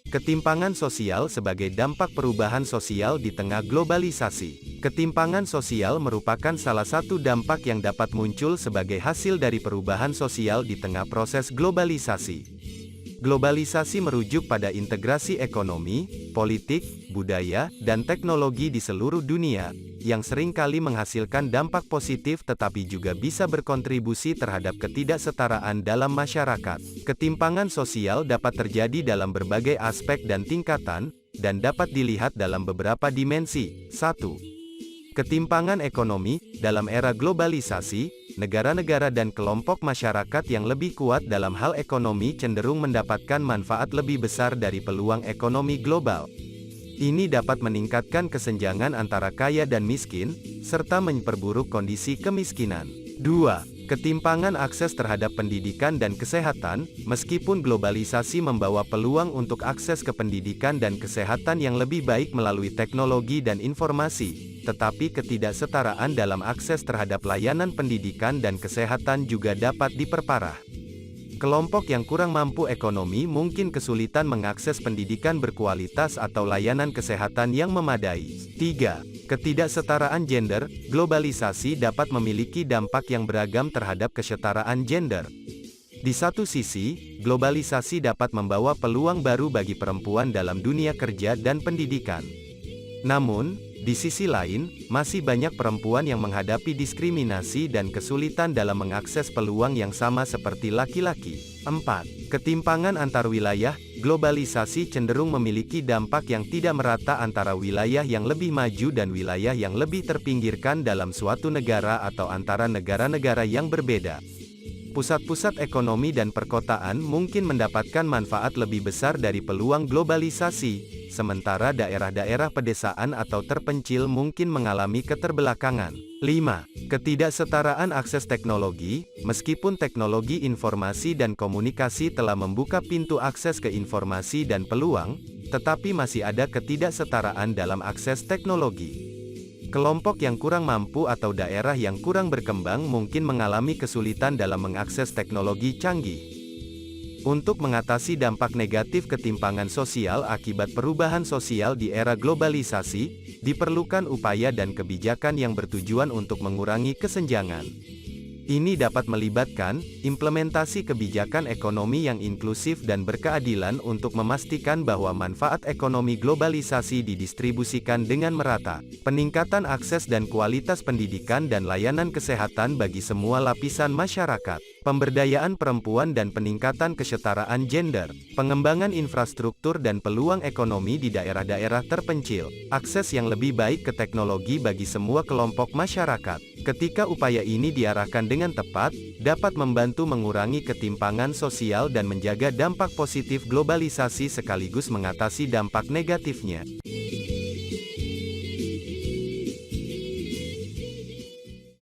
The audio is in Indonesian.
Ketimpangan sosial sebagai dampak perubahan sosial di tengah globalisasi. Ketimpangan sosial merupakan salah satu dampak yang dapat muncul sebagai hasil dari perubahan sosial di tengah proses globalisasi. Globalisasi merujuk pada integrasi ekonomi, politik, budaya, dan teknologi di seluruh dunia, yang seringkali menghasilkan dampak positif tetapi juga bisa berkontribusi terhadap ketidaksetaraan dalam masyarakat. Ketimpangan sosial dapat terjadi dalam berbagai aspek dan tingkatan, dan dapat dilihat dalam beberapa dimensi. 1. Ketimpangan ekonomi. Dalam era globalisasi, negara-negara dan kelompok masyarakat yang lebih kuat dalam hal ekonomi cenderung mendapatkan manfaat lebih besar dari peluang ekonomi global. Ini dapat meningkatkan kesenjangan antara kaya dan miskin, serta memperburuk kondisi kemiskinan. 2. Ketimpangan akses terhadap pendidikan dan kesehatan. Meskipun globalisasi membawa peluang untuk akses ke pendidikan dan kesehatan yang lebih baik melalui teknologi dan informasi, tetapi ketidaksetaraan dalam akses terhadap layanan pendidikan dan kesehatan juga dapat diperparah. Kelompok yang kurang mampu ekonomi mungkin kesulitan mengakses pendidikan berkualitas atau layanan kesehatan yang memadai. 3. Ketidaksetaraan gender. Globalisasi dapat memiliki dampak yang beragam terhadap kesetaraan gender. Di satu sisi, globalisasi dapat membawa peluang baru bagi perempuan dalam dunia kerja dan pendidikan. Namun, di sisi lain, masih banyak perempuan yang menghadapi diskriminasi dan kesulitan dalam mengakses peluang yang sama seperti laki-laki. 4. Ketimpangan antar wilayah. Globalisasi cenderung memiliki dampak yang tidak merata antara wilayah yang lebih maju dan wilayah yang lebih terpinggirkan dalam suatu negara atau antara negara-negara yang berbeda. Pusat-pusat ekonomi dan perkotaan mungkin mendapatkan manfaat lebih besar dari peluang globalisasi, sementara daerah-daerah pedesaan atau terpencil mungkin mengalami keterbelakangan. 5. Ketidaksetaraan akses teknologi. Meskipun teknologi informasi dan komunikasi telah membuka pintu akses ke informasi dan peluang, tetapi masih ada ketidaksetaraan dalam akses teknologi. Kelompok yang kurang mampu atau daerah yang kurang berkembang mungkin mengalami kesulitan dalam mengakses teknologi canggih. Untuk mengatasi dampak negatif ketimpangan sosial akibat perubahan sosial di era globalisasi, diperlukan upaya dan kebijakan yang bertujuan untuk mengurangi kesenjangan. Ini dapat melibatkan implementasi kebijakan ekonomi yang inklusif dan berkeadilan untuk memastikan bahwa manfaat ekonomi globalisasi didistribusikan dengan merata, peningkatan akses dan kualitas pendidikan dan layanan kesehatan bagi semua lapisan masyarakat, pemberdayaan perempuan dan peningkatan kesetaraan gender, pengembangan infrastruktur dan peluang ekonomi di daerah-daerah terpencil, akses yang lebih baik ke teknologi bagi semua kelompok masyarakat. Ketika upaya ini diarahkan dengan tepat, dapat membantu mengurangi ketimpangan sosial dan menjaga dampak positif globalisasi sekaligus mengatasi dampak negatifnya.